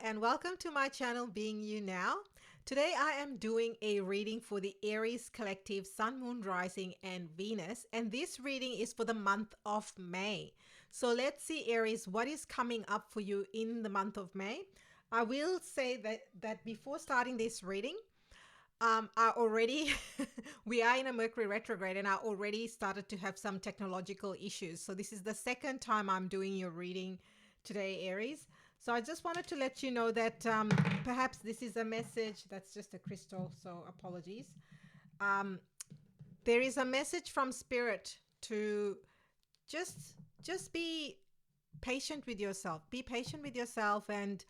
and welcome to my channel Being You Now. Today I am doing a reading for the Aries collective Sun, Moon, Rising and Venus, and this reading is for the month of May. So let's see, Aries, what is coming up for you in the month of May. I will say that before starting this reading, I already we are in a Mercury retrograde and I already started to have some technological issues. So this is the second time I'm doing your reading today, Aries. So I just wanted to let you know that perhaps this is a message. That's just a crystal, so apologies. Um, there is a message from Spirit to just be patient with yourself. Be patient with yourself and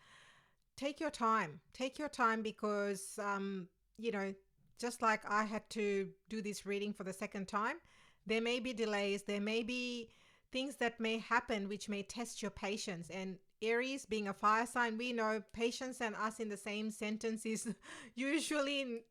take your time. Take your time because you know, just like I had to do this reading for the second time, there may be delays, there may be things that may happen which may test your patience. And Aries, being a fire sign, we know patience and us in the same sentence is usually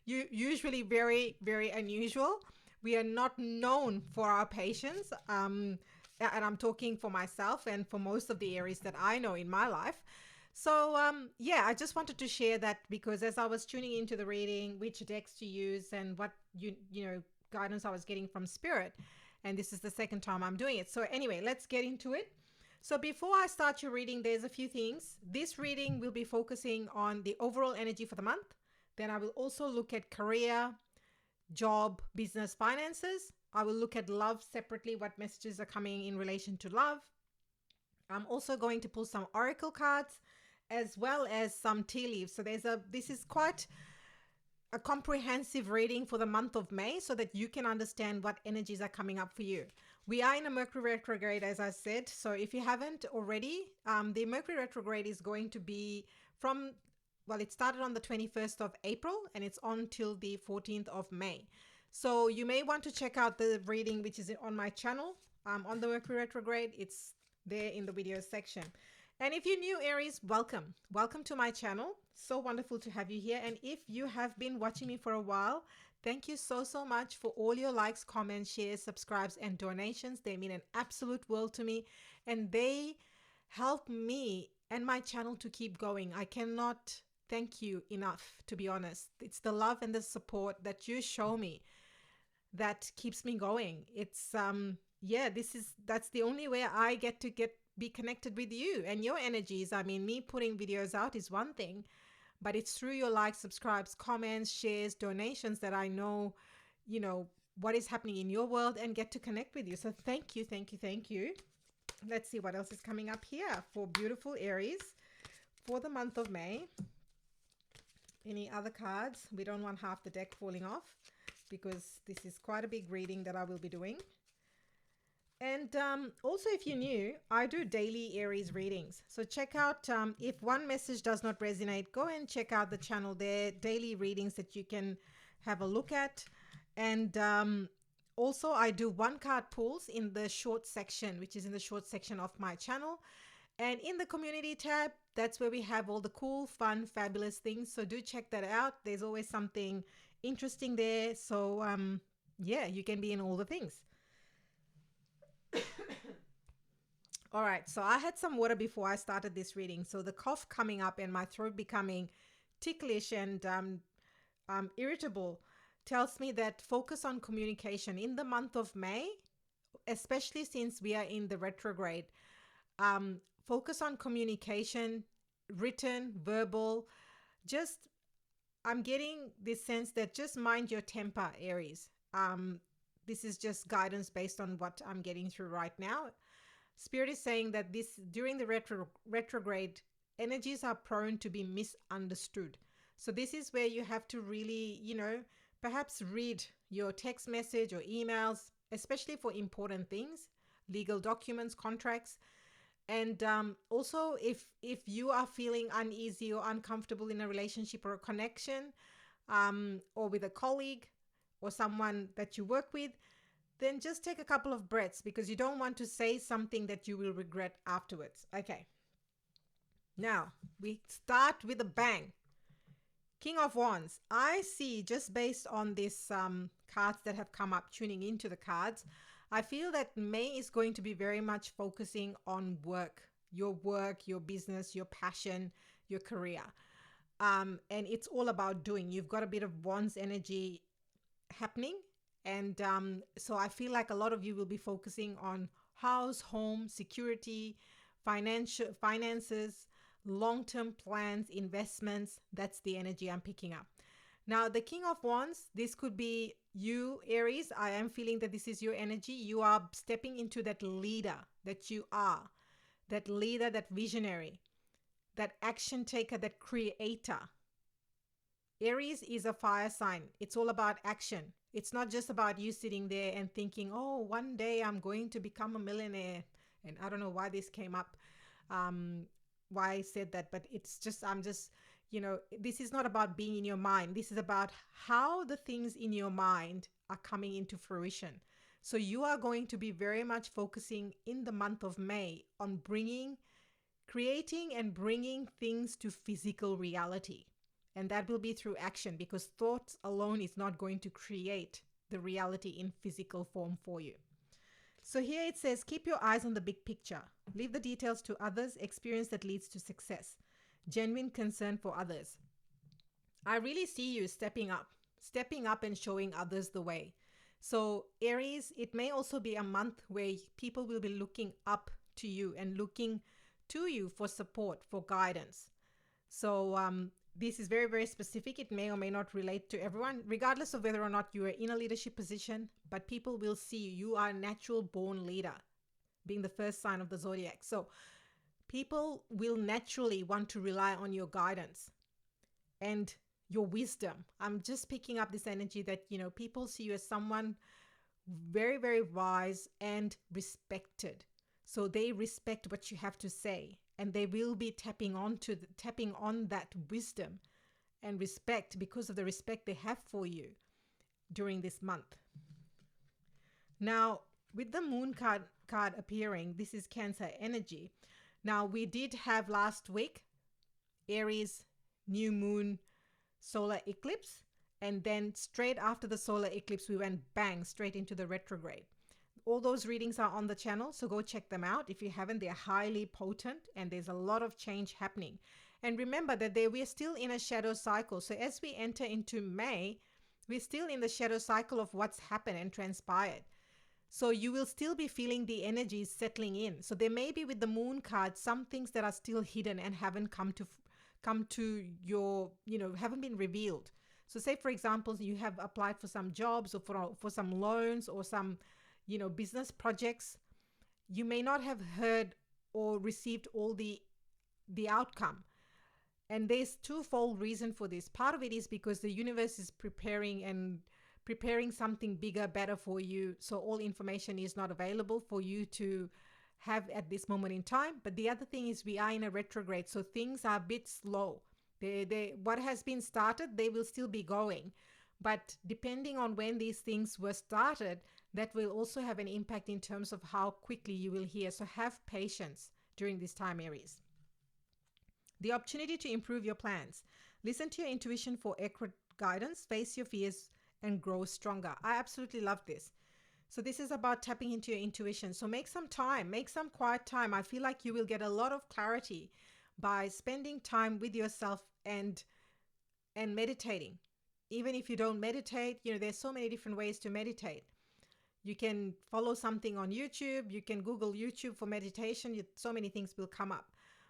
very, very unusual. We are not known for our patience. And I'm talking for myself and for most of the Aries that I know in my life. So yeah, I just wanted to share that because as I was tuning into the reading, which decks to use and what you know guidance I was getting from Spirit, and this is the second time I'm doing it. So anyway, let's get into it. So before I start your reading, there's a few things. This reading will be focusing on the overall energy for the month. Then I will also look at career, job, business, finances. I will look at love separately, what messages are coming in relation to love. I'm also going to pull some oracle cards as well as some tea leaves. So this is quite a comprehensive reading for the month of May so that you can understand what energies are coming up for you. We are in a Mercury retrograde, as I said. So if you haven't already, the Mercury retrograde is going to be from, well, it started on the 21st of April and it's on till the 14th of May. So you may want to check out the reading, which is on my channel on the Mercury retrograde. It's there in the video section. And if you're new, Aries, welcome. Welcome to my channel. So wonderful to have you here. And if you have been watching me for a while, thank you so much for all your likes, comments, shares, subscribes, and donations. They mean an absolute world to me. And they help me and my channel to keep going. I cannot thank you enough, to be honest. It's the love and the support that you show me that keeps me going. It's yeah, that's the only way I get to be connected with you and your energies. I mean, me putting videos out is one thing, but it's through your likes, subscribes, comments, shares, donations that I know, you know, what is happening in your world and get to connect with you. So thank you, thank you, thank you. Let's see what else is coming up here for beautiful Aries for the month of May. Any other cards? We don't want half the deck falling off because this is quite a big reading that I will be doing. And also, if you're new, I do daily Aries readings. So check out, if one message does not resonate, go and check out the channel there, daily readings that you can have a look at. And also, I do one card pulls in the short section, which is in the short section of my channel. And in the community tab, that's where we have all the cool, fun, fabulous things. So do check that out. There's always something interesting there. So yeah, you can be in all the things. All right, so I had some water before I started this reading. So the cough coming up and my throat becoming ticklish and irritable tells me that focus on communication in the month of May, especially since we are in the retrograde. Focus on communication, written, verbal. Just, I'm getting this sense that just mind your temper, Aries. This is just guidance based on what I'm getting through right now. Spirit is saying that during the retrograde, energies are prone to be misunderstood. So this is where you have to really, you know, perhaps read your text message or emails, especially for important things, legal documents, contracts. And also if you are feeling uneasy or uncomfortable in a relationship or a connection, or with a colleague or someone that you work with, then just take a couple of breaths because you don't want to say something that you will regret afterwards. Okay. Now, we start with a bang. King of Wands. I see, just based on this cards that have come up, tuning into the cards, I feel that May is going to be very much focusing on work, your business, your passion, your career. And it's all about doing. You've got a bit of Wands energy happening. And so I feel like a lot of you will be focusing on house, home, security, finances, long-term plans, investments. That's the energy I'm picking up. Now, the King of Wands, this could be you, Aries. I am feeling that this is your energy. You are stepping into that leader that you are, that leader, that visionary, that action taker, that creator. Aries is a fire sign. It's all about action. It's not just about you sitting there and thinking, oh, one day I'm going to become a millionaire. And I don't know why this came up, why I said that, but it's just, I'm just, this is not about being in your mind. This is about how the things in your mind are coming into fruition. So you are going to be very much focusing in the month of May on creating and bringing things to physical reality. And that will be through action, because thoughts alone is not going to create the reality in physical form for you. So here it says, keep your eyes on the big picture. Leave the details to others. Experience that leads to success. Genuine concern for others. I really see you stepping up and showing others the way. So Aries, it may also be a month where people will be looking up to you and looking to you for support, for guidance. So this is very, very specific. It may or may not relate to everyone, regardless of whether or not you are in a leadership position, but people will see you are a natural born leader, being the first sign of the zodiac. So people will naturally want to rely on your guidance and your wisdom. I'm just picking up this energy that, people see you as someone very, very wise and respected. So they respect what you have to say, and they will be tapping on that wisdom and respect because of the respect they have for you during this month. Now, with the moon card appearing, this is Cancer energy. Now, we did have last week Aries new moon solar eclipse, and then straight after the solar eclipse, we went bang straight into the retrograde. All those readings are on the channel, so go check them out. If you haven't, they're highly potent and there's a lot of change happening. And remember that we're still in a shadow cycle. So as we enter into May, we're still in the shadow cycle of what's happened and transpired. So you will still be feeling the energies settling in. So there may be, with the moon card, some things that are still hidden and haven't come to your, haven't been revealed. So say, for example, you have applied for some jobs or for some loans or some business projects. You may not have heard or received all the outcome. And there's twofold reason for this. Part of it is because the universe is preparing something bigger, better for you. So all information is not available for you to have at this moment in time. But the other thing is we are in a retrograde, so things are a bit slow. What has been started, they will still be going. But depending on when these things were started, that will also have an impact in terms of how quickly you will hear. So have patience during this time, Aries. The opportunity to improve your plans. Listen to your intuition for accurate guidance, face your fears, and grow stronger. I absolutely love this. So this is about tapping into your intuition. So make some time, make some quiet time. I feel like you will get a lot of clarity by spending time with yourself and meditating. Even if you don't meditate, there's so many different ways to meditate. You can follow something on YouTube. You can Google YouTube for meditation. So many things will come up.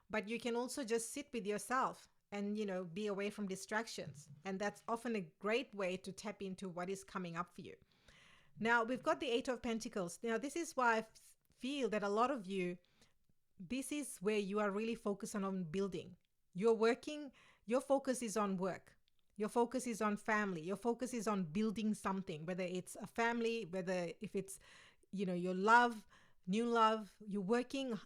But you can also just sit with yourself and, be away from distractions. And that's often a great way to tap into what is coming up for you. Now, we've got the Eight of Pentacles. Now, this is why I feel that a lot of you, this is where you are really focused on building. You're working, your focus is on work. Your focus is on family. Your focus is on building something, whether it's a family, if it's, your love, new love. You're working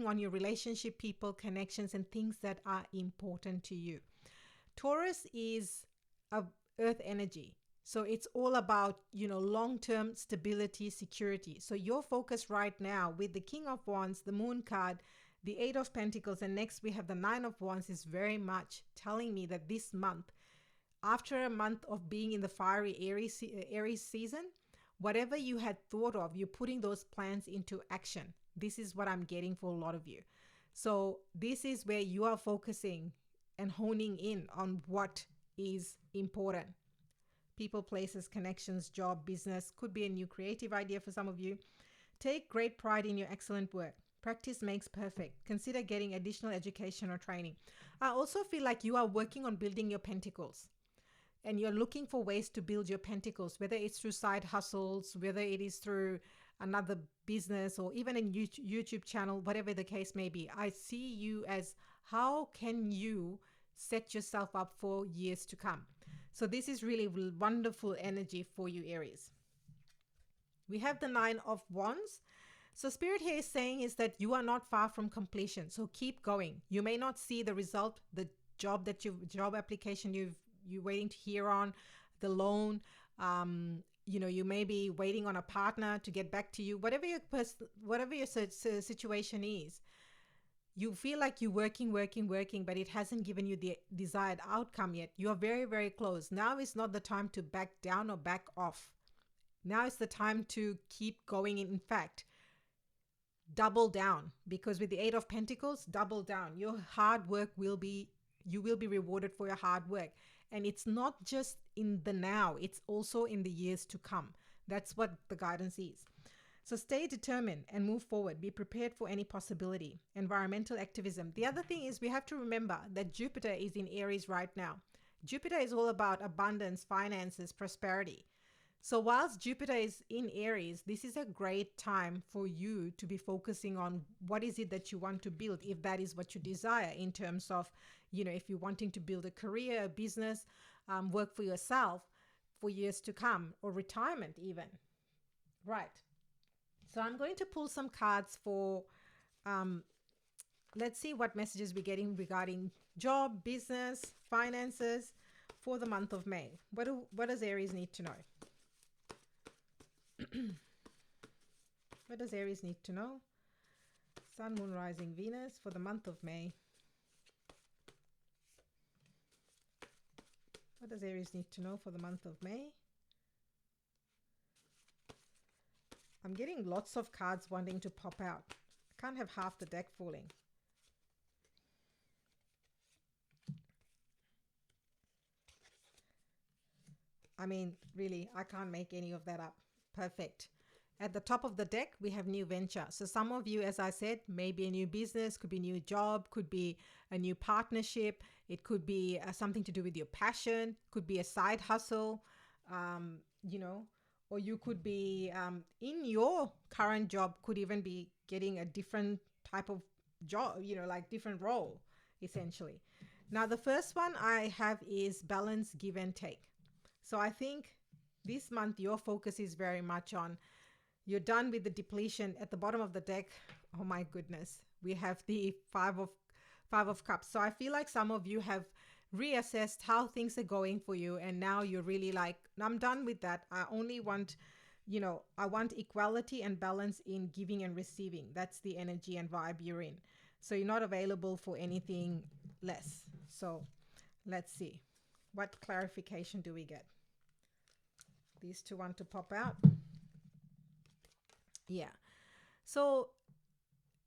on your relationship, people, connections, and things that are important to you. Taurus is a earth energy. So it's all about, long-term stability, security. So your focus right now with the King of Wands, the Moon card, the Eight of Pentacles, and next we have the Nine of Wands, is very much telling me that this month, after a month of being in the fiery Aries season, whatever you had thought of, you're putting those plans into action. This is what I'm getting for a lot of you. So this is where you are focusing and honing in on what is important. People, places, connections, job, business, could be a new creative idea for some of you. Take great pride in your excellent work. Practice makes perfect. Consider getting additional education or training. I also feel like you are working on building your pentacles, and you're looking for ways to build your pentacles, whether it's through side hustles, whether it is through another business, or even a YouTube channel, whatever the case may be. I see you as, how can you set yourself up for years to come? So this is really wonderful energy for you, Aries. We have the 9 of Wands. So Spirit here is saying is that you are not far from completion. So keep going. You may not see the result, the job application you're waiting to hear on, the loan. You may be waiting on a partner to get back to you. Whatever your situation is, you feel like you're working, but it hasn't given you the desired outcome yet. You are very, very close. Now is not the time to back down or back off. Now is the time to keep going. In fact, double down, because with the 8 of Pentacles, double down. Your hard work you will be rewarded for your hard work. And it's not just in the now, it's also in the years to come. That's what the guidance is. So stay determined and move forward. Be prepared for any possibility. Environmental activism. The other thing is, we have to remember that Jupiter is in Aries right now. Jupiter is all about abundance, finances, prosperity. So whilst Jupiter is in Aries, this is a great time for you to be focusing on what is it that you want to build, if that is what you desire, in terms of, if you're wanting to build a career, a business, work for yourself for years to come, or retirement even. Right. So I'm going to pull some cards for, let's see what messages we're getting regarding job, business, finances for the month of May. What does Aries need to know? What does Aries need to know? Sun, Moon, Rising, Venus for the month of May. What does Aries need to know for the month of May? I'm getting lots of cards wanting to pop out. I can't have half the deck falling. I mean, really, I can't make any of that up. Perfect. At the top of the deck, we have new venture. So some of you, as I said, maybe a new business, could be a new job, could be a new partnership. It could be something to do with your passion, could be a side hustle, or you could be in your current job, could even be getting a different type of job, like different role, essentially. Now, the first one I have is balance, give and take. So I think this month your focus is very much on, you're done with the depletion. At the bottom of the deck, oh my goodness, we have the five of Cups. So I feel like some of you have reassessed how things are going for you, and now you're really like, I'm done with that. I only want, I want equality and balance in giving and receiving. That's the energy and vibe you're in. So you're not available for anything less. So let's see, what clarification do we get? These two want to pop out. Yeah. So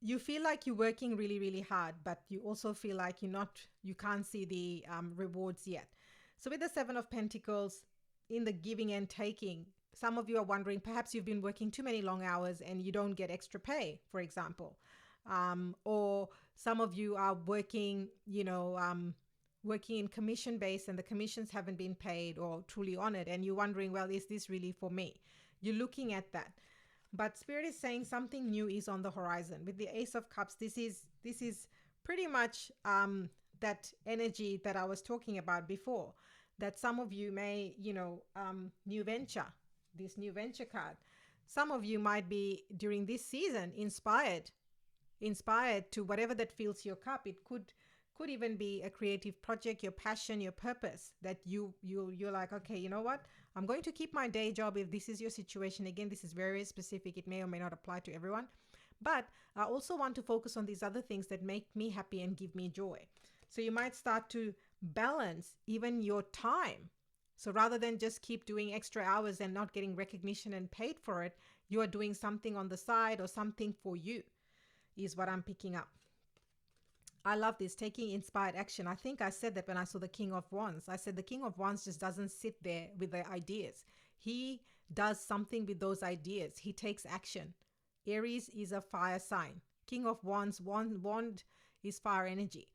you feel like you're working really, really hard, but you also feel like you can't see the rewards yet. So with the 7 of Pentacles, in the giving and taking, some of you are wondering, perhaps you've been working too many long hours and you don't get extra pay, for example. Or some of you are working, working in commission base, and the commissions haven't been paid or truly honored, and you're wondering, well, is this really for me? You're looking at that. But Spirit is saying something new is on the horizon. With the Ace of Cups, this is pretty much that energy that I was talking about before, that some of you may, new venture, this new venture card. Some of you might be during this season inspired to whatever that fills your cup. It could even be a creative project, your passion, your purpose, that you're like, okay, you know what? I'm going to keep my day job if this is your situation. Again, this is very specific. It may or may not apply to everyone. But I also want to focus on these other things that make me happy and give me joy. So you might start to balance even your time. So rather than just keep doing extra hours and not getting recognition and paid for it, you are doing something on the side or something for you, is what I'm picking up. I love this, taking inspired action. I think I said that when I saw the King of Wands. I said the King of Wands just doesn't sit there with the ideas. He does something with those ideas. He takes action. Aries is a fire sign. King of Wands, wand is fire energy.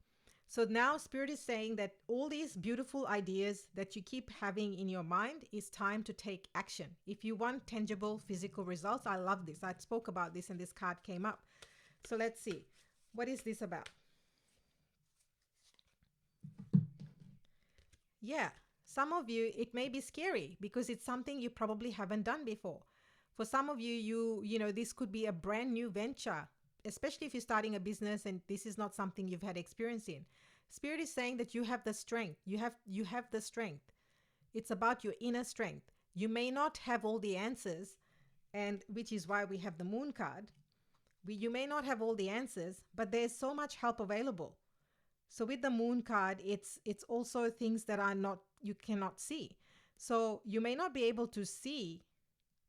So now Spirit is saying that all these beautiful ideas that you keep having in your mind, is time to take action. If you want tangible physical results, I love this. I spoke about this and this card came up. So let's see. What is this about? Yeah, some of you, it may be scary because it's something you probably haven't done before. For some of you, this could be a brand new venture, especially if you're starting a business and this is not something you've had experience in. Spirit is saying that you have the strength. You have the strength. It's about your inner strength. You may not have all the answers, and which is why we have the moon card. You may not have all the answers, but there's so much help available. So with the moon card, it's also things that are not, you cannot see. So you may not be able to see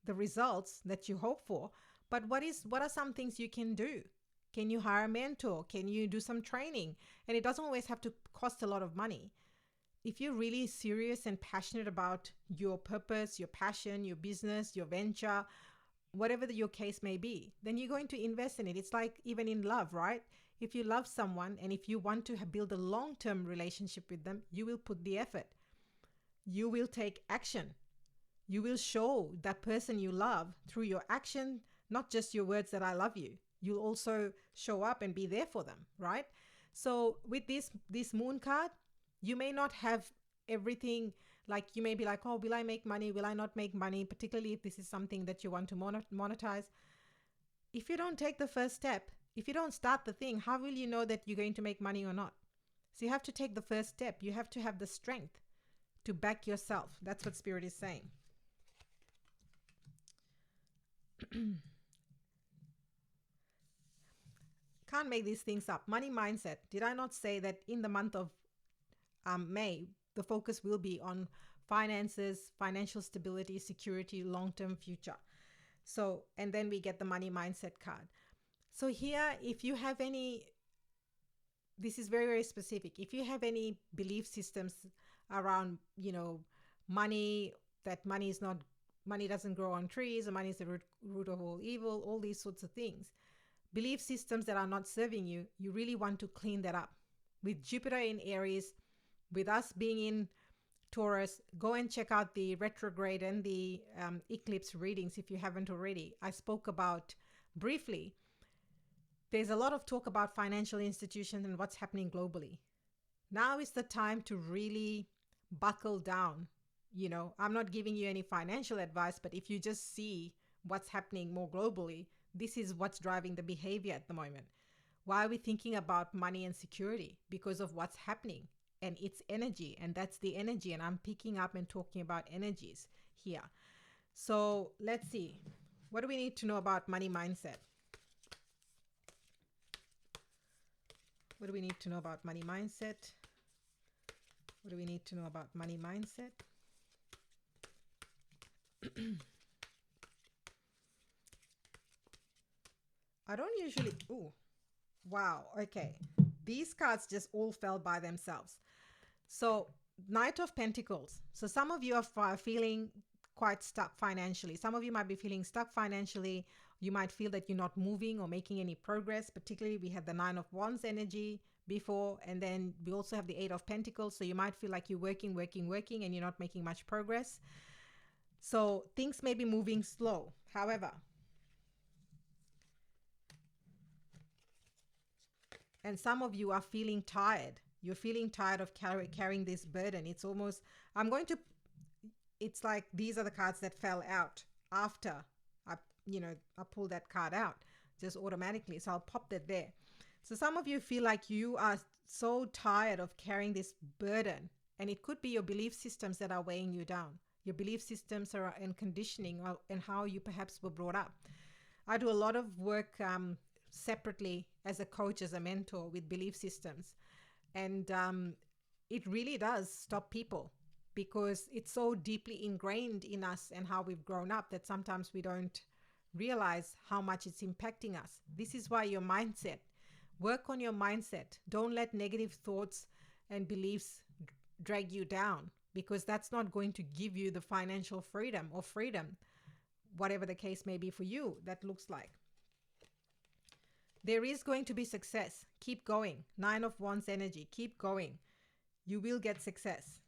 the results that you hope for, but what are some things you can do? Can you hire a mentor? Can you do some training? And it doesn't always have to cost a lot of money. If you're really serious and passionate about your purpose, your passion, your business, your venture, whatever your case may be, then you're going to invest in it. It's like even in love, right? If you love someone and if you want to build a long-term relationship with them, you will put the effort. You will take action. You will show that person you love through your action, not just your words that I love you. You'll also show up and be there for them, right? So with this moon card, you may not have everything. Like you may be like, oh, will I make money? Will I not make money? Particularly if this is something that you want to monetize. If you don't take the first step, if you don't start the thing, how will you know that you're going to make money or not? So you have to take the first step. You have to have the strength to back yourself. That's what Spirit is saying. Can't make these things up. Money mindset. Did I not say that in the month of May, the focus will be on finances, financial stability, security, long-term future. So, and then we get the money mindset card. So here, if you have any, this is very, very specific. If you have any belief systems around, money, that money doesn't grow on trees, or money is the root of all evil, all these sorts of things, belief systems that are not serving you, you really want to clean that up. With Jupiter in Aries, with us being in Taurus, go and check out the retrograde and the eclipse readings if you haven't already. I spoke about briefly. There's a lot of talk about financial institutions and what's happening globally. Now is the time to really buckle down. I'm not giving you any financial advice, but if you just see what's happening more globally, this is what's driving the behavior at the moment. Why are we thinking about money and security? Because of what's happening. And it's energy, and that's the energy. And I'm picking up and talking about energies here. So let's see. What do we need to know about money mindset? What do we need to know about money mindset? What do we need to know about money mindset? I don't usually, ooh, wow, okay. These cards just all fell by themselves. So Knight of Pentacles. So some of you are feeling quite stuck financially. Some of you might be feeling stuck financially. You might feel that you're not moving or making any progress. Particularly, we had the Nine of Wands energy before, and then we also have the Eight of Pentacles. So you might feel like you're working, and you're not making much progress. So things may be moving slow. However, and some of you are feeling tired. You're feeling tired of carrying this burden. It's almost, it's like these are the cards that fell out after I pulled that card out just automatically. So I'll pop that there. So some of you feel like you are so tired of carrying this burden, and it could be your belief systems that are weighing you down. Your belief systems are in conditioning and how you perhaps were brought up. I do a lot of work separately as a coach, as a mentor with belief systems. And it really does stop people because it's so deeply ingrained in us and how we've grown up that sometimes we don't realize how much it's impacting us. This is why your mindset, Work on your mindset. Don't let negative thoughts and beliefs drag you down, because that's not going to give you the financial freedom or freedom, whatever the case may be for you, that looks like. There is going to be success. Keep going. 9 of Wands energy. Keep going. You will get success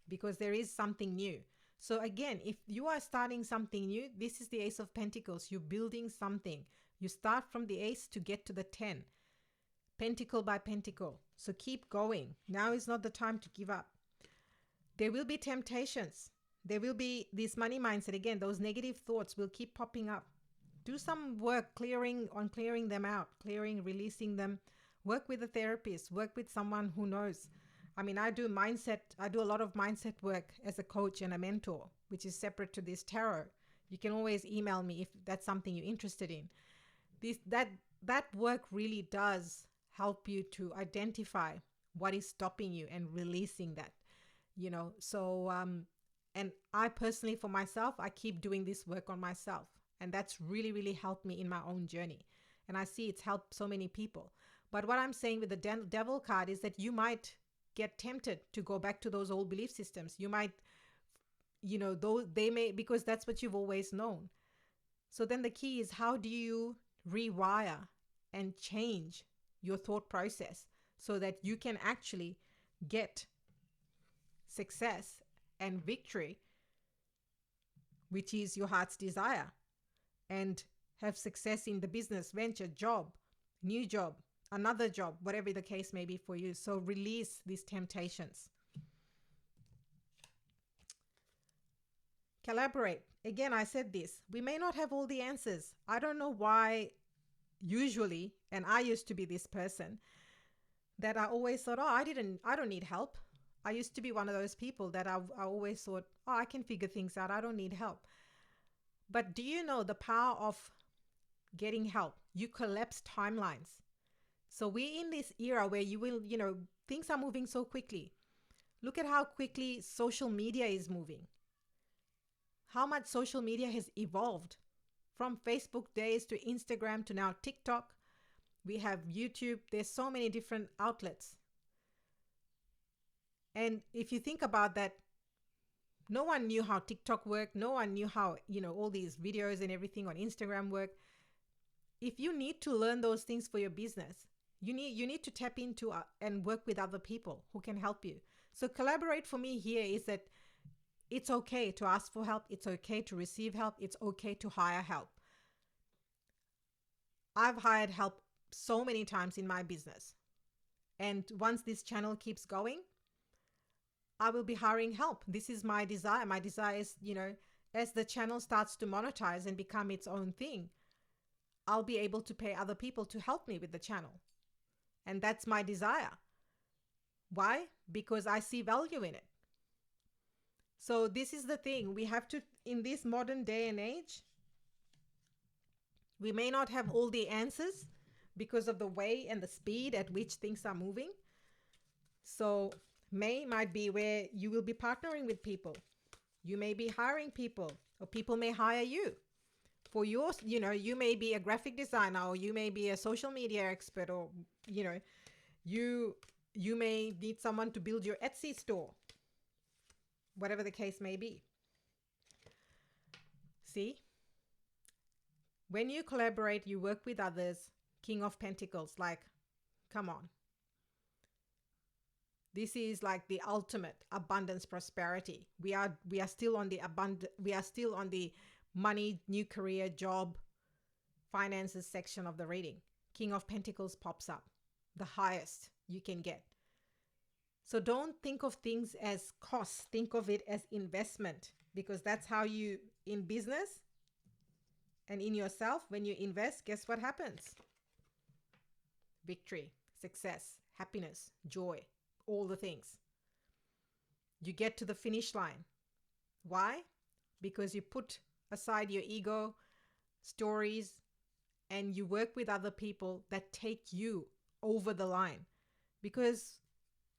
because there is something new. So again, if you are starting something new, this is the Ace of Pentacles. You're building something. You start from the Ace to get to the 10. Pentacle by pentacle. So keep going. Now is not the time to give up. There will be temptations. There will be this money mindset. Again, those negative thoughts will keep popping up. Do some work clearing them out, releasing them. Work with a therapist. Work with someone who knows. I mean, I do a lot of mindset work as a coach and a mentor, which is separate to this tarot. You can always email me if that's something you're interested in. That work really does help you to identify what is stopping you and releasing that, So, and I personally, for myself, I keep doing this work on myself. And that's really, really helped me in my own journey. And I see it's helped so many people. But what I'm saying with the devil card is that you might get tempted to go back to those old belief systems. You might, they may, because that's what you've always known. So then the key is, how do you rewire and change your thought process so that you can actually get success and victory, which is your heart's desire, and have success in the business, venture, job, new job, another job, whatever the case may be for you. So release these temptations. Collaborate. Again, I said this. We may not have all the answers. I don't know why usually, and I used to be this person, that I always thought, I don't need help. I used to be one of those people that I always thought, I can figure things out. I don't need help. But do you know the power of getting help? You collapse timelines. So we're in this era where you will, things are moving so quickly. Look at how quickly social media is moving. How much social media has evolved from Facebook days to Instagram to now TikTok. We have YouTube. There's so many different outlets. And if you think about that, no one knew how TikTok worked. No one knew how, all these videos and everything on Instagram work. If you need to learn those things for your business, you need to tap into and work with other people who can help you. So collaborate for me here is that it's okay to ask for help. It's okay to receive help. It's okay to hire help. I've hired help so many times in my business. And once this channel keeps going, I will be hiring help. This is my desire. My desire is, as the channel starts to monetize and become its own thing, I'll be able to pay other people to help me with the channel. And that's my desire. Why? Because I see value in it. So this is the thing. We have to, in this modern day and age, we may not have all the answers because of the way and the speed at which things are moving. So May might be where you will be partnering with people. You may be hiring people, or people may hire you for yours. You may be a graphic designer, or you may be a social media expert, or, you may need someone to build your Etsy store, whatever the case may be. See? When you collaborate, you work with others, King of Pentacles, like, come on. This is like the ultimate abundance, prosperity. We are still on the money, new career, job, finances section of the reading. King of Pentacles pops up, the highest you can get. So don't think of things as costs. Think of it as investment, because that's how you, in business and in yourself, when you invest, guess what happens? Victory, success, happiness, joy. All the things. You get to the finish line. Why? Because you put aside your ego, stories, and you work with other people that take you over the line. Because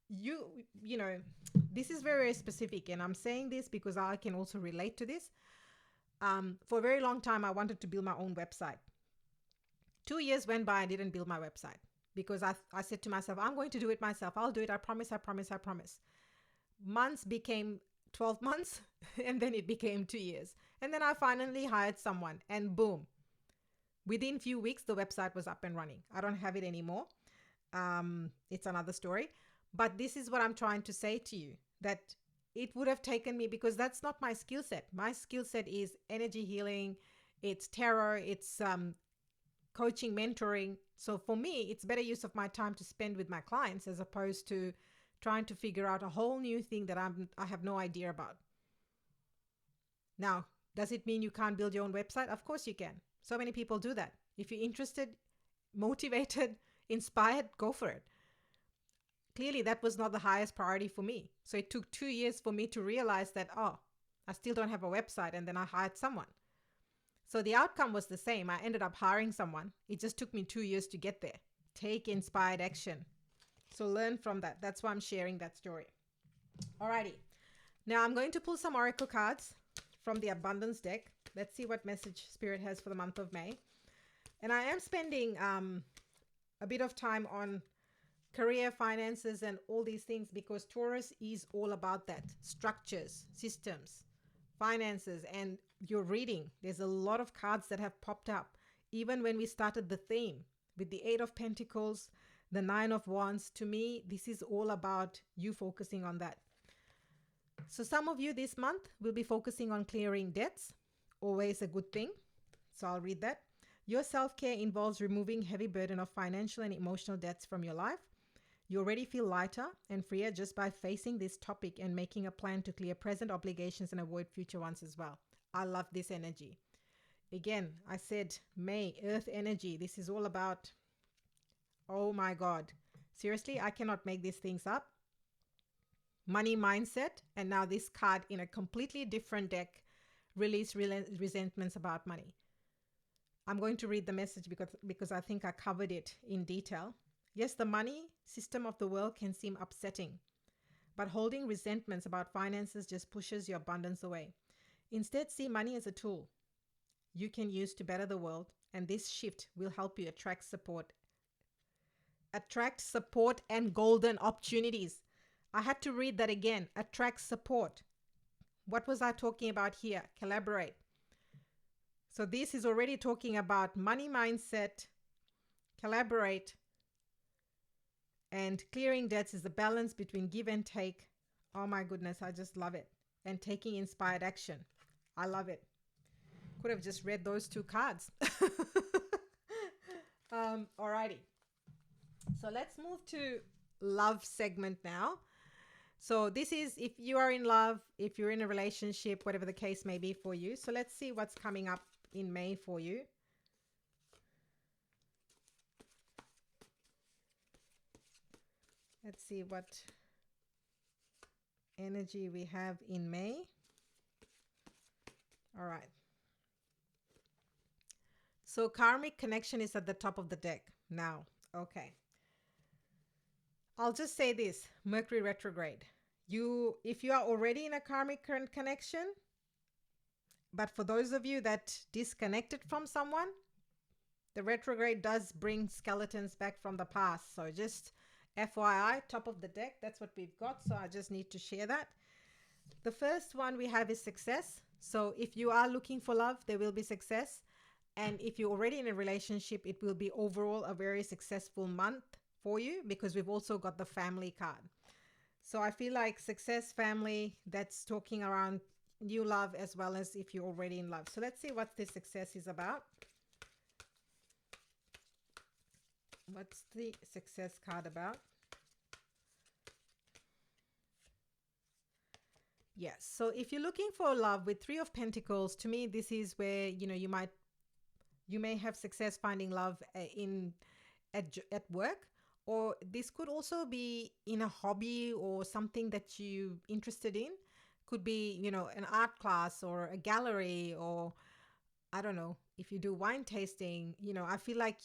this is very, very specific, and I'm saying this because I can also relate to this. For a very long time, I wanted to build my own website. 2 years went by. I didn't build my website because I said to myself, I'm going to do it myself. I'll do it. I promise, I promise, I promise. Months became 12 months and then it became 2 years. And then I finally hired someone and boom, within few weeks, the website was up and running. I don't have it anymore. It's another story. But this is what I'm trying to say to you, that it would have taken me, because that's not my skill set. My skill set is energy healing, it's tarot, it's coaching, mentoring. So for me, it's better use of my time to spend with my clients as opposed to trying to figure out a whole new thing that I have no idea about. Now, does it mean you can't build your own website? Of course you can. So many people do that. If you're interested, motivated, inspired, go for it. Clearly, that was not the highest priority for me. So it took 2 years for me to realize that, oh, I still don't have a website. And then I hired someone. So the outcome was the same. I ended up hiring someone. It just took me 2 years to get there. Take inspired action. So learn from that. That's why I'm sharing that story. Alrighty. Now I'm going to pull some oracle cards from the abundance deck. Let's see what message Spirit has for the month of May. And I am spending a bit of time on career, finances, and all these things because Taurus is all about that. Structures, systems, finances, and your reading. There's a lot of cards that have popped up. Even when we started the theme with the 8 of Pentacles, the 9 of Wands, to me, this is all about you focusing on that. So some of you this month will be focusing on clearing debts. Always a good thing. So I'll read that. Your self-care involves removing heavy burden of financial and emotional debts from your life. You already feel lighter and freer just by facing this topic and making a plan to clear present obligations and avoid future ones as well. I love this energy. Again, I said May, earth energy. This is all about, oh my God. Seriously, I cannot make these things up. Money mindset. And now this card in a completely different deck, release resentments about money. I'm going to read the message because I think I covered it in detail. Yes, the money system of the world can seem upsetting, but holding resentments about finances just pushes your abundance away. Instead, see money as a tool you can use to better the world, and this shift will help you attract support and golden opportunities. I had to read that again. Attract support. What was I talking about here? Collaborate. So this is already talking about money mindset, collaborate, and clearing debts is the balance between give and take. Oh my goodness, I just love it. And taking inspired action. I love it. Could have just read those two cards. Alrighty. So let's move to love segment now. So this is if you are in love, if you're in a relationship, whatever the case may be for you. So let's see what's coming up in May for you. Let's see what energy we have in May. All right. So karmic connection is at the top of the deck now. Okay. I'll just say this, Mercury retrograde. If you are already in a karmic connection, but for those of you that disconnected from someone, the retrograde does bring skeletons back from the past. So just FYI, top of the deck, that's what we've got. So I just need to share that. The first one we have is success. So if you are looking for love, there will be success. And if you're already in a relationship, it will be overall a very successful month for you because we've also got the family card. So I feel like success, family, that's talking around new love as well as if you're already in love. So let's see what this success is about. What's the success card about? Yes. So if you're looking for love with 3 of Pentacles, to me, this is where, you may have success finding love at work, or this could also be in a hobby or something that you're interested in. Could be, an art class or a gallery, or I don't know, if you do wine tasting, I feel like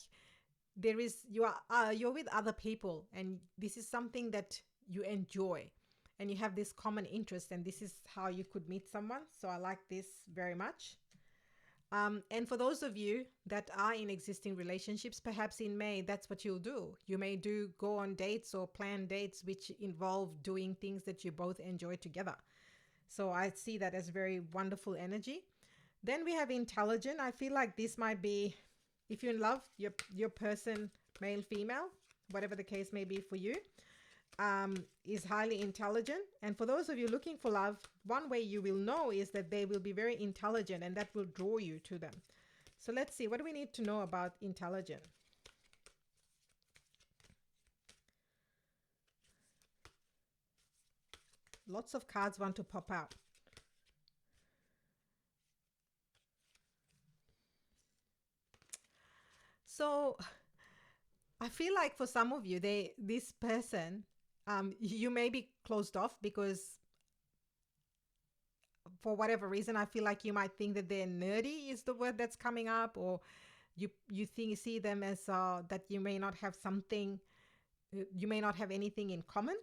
you're with other people and this is something that you enjoy and you have this common interest, and this is how you could meet someone. So I like this very much. And for those of you that are in existing relationships, perhaps in May, that's what you'll do. You may go on dates or plan dates which involve doing things that you both enjoy together. So I see that as very wonderful energy. Then we have intelligent. I feel like this might be, if you're in love, your person, male, female, whatever the case may be for you, is highly intelligent. And for those of you looking for love, one way you will know is that they will be very intelligent, and that will draw you to them. So let's see, what do we need to know about intelligent? Lots of cards want to pop out. So I feel like for some of you, this person, you may be closed off because for whatever reason, I feel like you might think that they're nerdy is the word that's coming up, or you see them as that you may not have something, you may not have anything in common.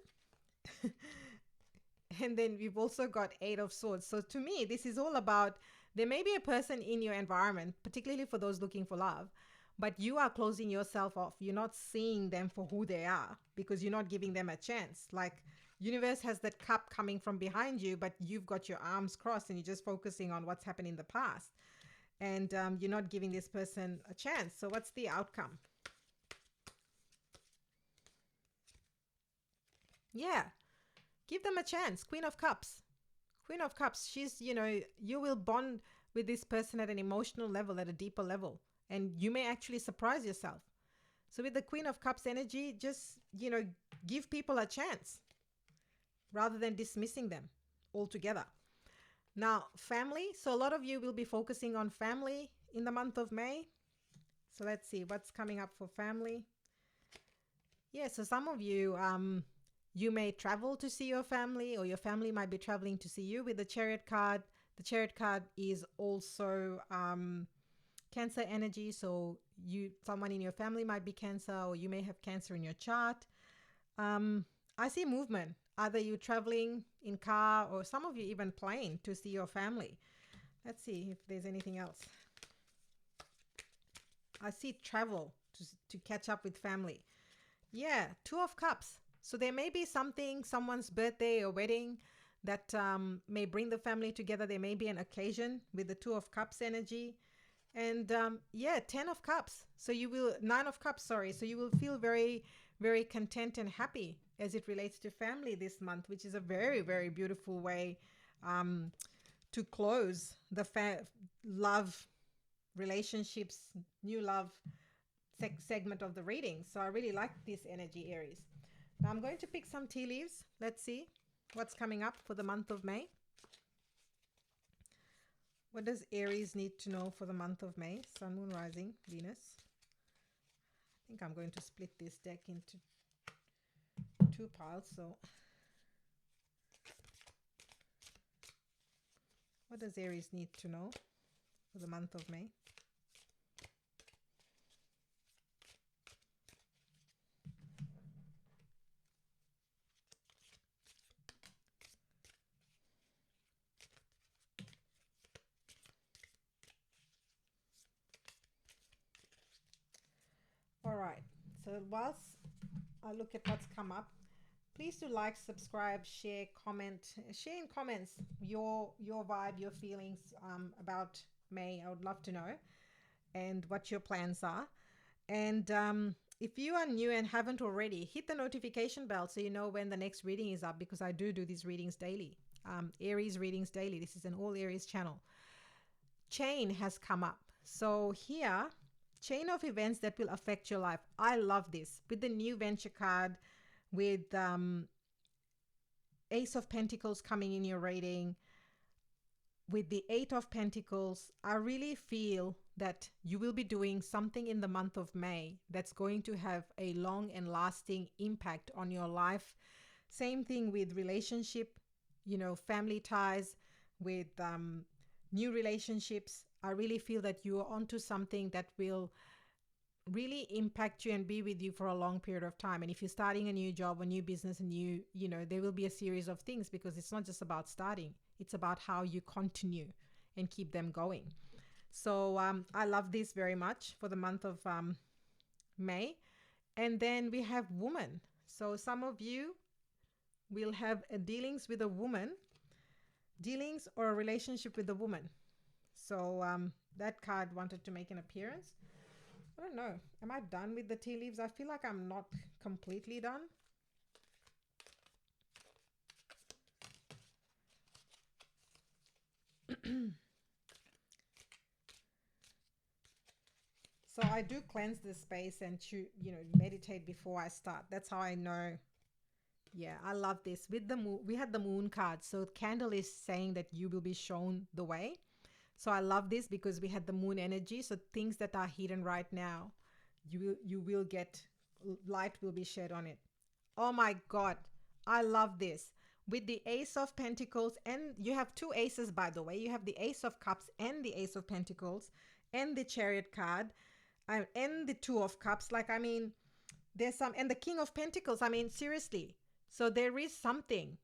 And then we've also got Eight of Swords. So to me, this is all about, there may be a person in your environment, particularly for those looking for love, but you are closing yourself off. You're not seeing them for who they are because you're not giving them a chance. Like universe has that cup coming from behind you, but you've got your arms crossed and you're just focusing on what's happened in the past. And you're not giving this person a chance. So what's the outcome? Yeah, give them a chance. Queen of Cups. Queen of Cups. She's, you will bond with this person at an emotional level, at a deeper level. And you may actually surprise yourself. So with the Queen of Cups energy, just, give people a chance rather than dismissing them altogether. Now, family. So a lot of you will be focusing on family in the month of May. So let's see what's coming up for family. Yeah, so some of you, you may travel to see your family, or your family might be traveling to see you with the Chariot card. The Chariot card is also Cancer energy. So someone in your family might be Cancer, or you may have Cancer in your chart. I see movement. Either you traveling in car, or some of you even plane to see your family. Let's see if there's anything else. I see travel to catch up with family. Yeah, Two of Cups. So there may be something, someone's birthday or wedding that may bring the family together. There may be an occasion with the Two of Cups energy. And yeah, 10 of Cups. So you will, 9 of Cups, sorry. So you will feel very, very content and happy as it relates to family this month, which is a very, very beautiful way to close the love, relationships, new love segment of the reading. So I really like this energy, Aries. Now I'm going to pick some tea leaves. Let's see what's coming up for the month of May. What does Aries need to know for the month of May? Sun, Moon, Rising, Venus. I think I'm going to split this deck into 2 piles. So what does Aries need to know for the month of May? All right, so whilst I look at what's come up, please do like, subscribe, share, comment. Share in comments your vibe, your feelings about May. I would love to know, and what your plans are. And if you are new and haven't already, hit the notification bell so you know when the next reading is up, because I do these readings daily. Aries readings daily. This is an all Aries channel. Chain has come up. So here, chain of events that will affect your life. I love this. With the new venture card, with Ace of Pentacles coming in your reading, with the Eight of Pentacles, I really feel that you will be doing something in the month of May that's going to have a long and lasting impact on your life. Same thing with relationship, family ties, with new relationships. I really feel that you are onto something that will really impact you and be with you for a long period of time. And if you're starting a new job, a new business, and there will be a series of things, because it's not just about starting, it's about how you continue and keep them going. So I love this very much for the month of May. And then we have woman. So some of you will have dealings with a woman, dealings or a relationship with a woman. So that card wanted to make an appearance. I don't know. Am I done with the tea leaves? I feel like I'm not completely done. So I do cleanse the space and meditate before I start. That's how I know. Yeah, I love this. With the moon, we had the moon card. So candle is saying that you will be shown the way. So I love this because we had the moon energy. So things that are hidden right now, you will get, light will be shed on it. Oh my God, I love this. With the Ace of Pentacles, and you have two aces, by the way. You have the Ace of Cups and the Ace of Pentacles, and the Chariot card, and the Two of Cups. Like, I mean, there's some, and the King of Pentacles. I mean, seriously. So there is something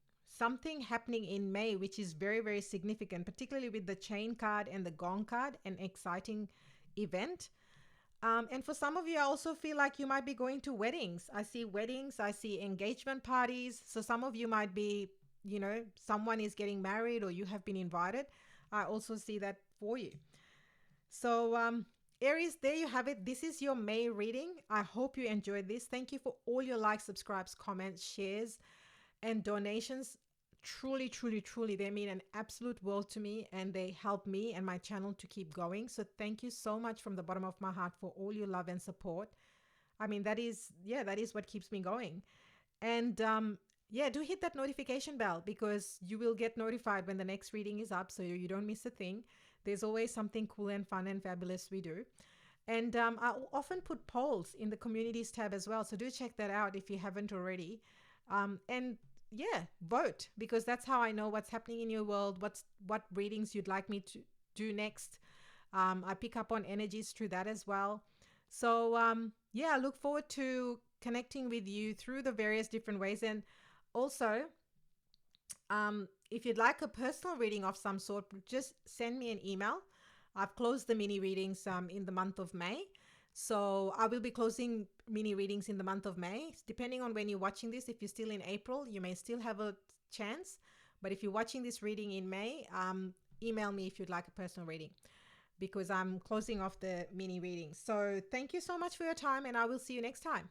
happening in May, which is very, very significant, particularly with the Chain card and the Gong card, an exciting event. And for some of you, I also feel like you might be going to weddings. I see weddings, I see engagement parties. So some of you might be, someone is getting married or you have been invited. I also see that for you. So, Aries, there you have it. This is your May reading. I hope you enjoyed this. Thank you for all your likes, subscribes, comments, shares, and donations. Truly, truly, truly, they mean an absolute world to me, and they help me and my channel to keep going. So thank you so much from the bottom of my heart for all your love and support. I mean, that is what keeps me going. And yeah, do hit that notification bell because you will get notified when the next reading is up, so you don't miss a thing. There's always something cool and fun and fabulous we do. And I often put polls in the communities tab as well, so do check that out if you haven't already. And yeah, vote, because that's how I know what's happening in your world, what readings you'd like me to do next. I pick up on energies through that as well. So yeah, I look forward to connecting with you through the various different ways. And also, if you'd like a personal reading of some sort, just send me an email. I've closed the mini readings in the month of May. So I will be closing mini readings in the month of May. Depending on when you're watching this, if you're still in April, you may still have a chance. But if you're watching this reading in May, email me if you'd like a personal reading, because I'm closing off the mini readings. So thank you so much for your time, and I will see you next time.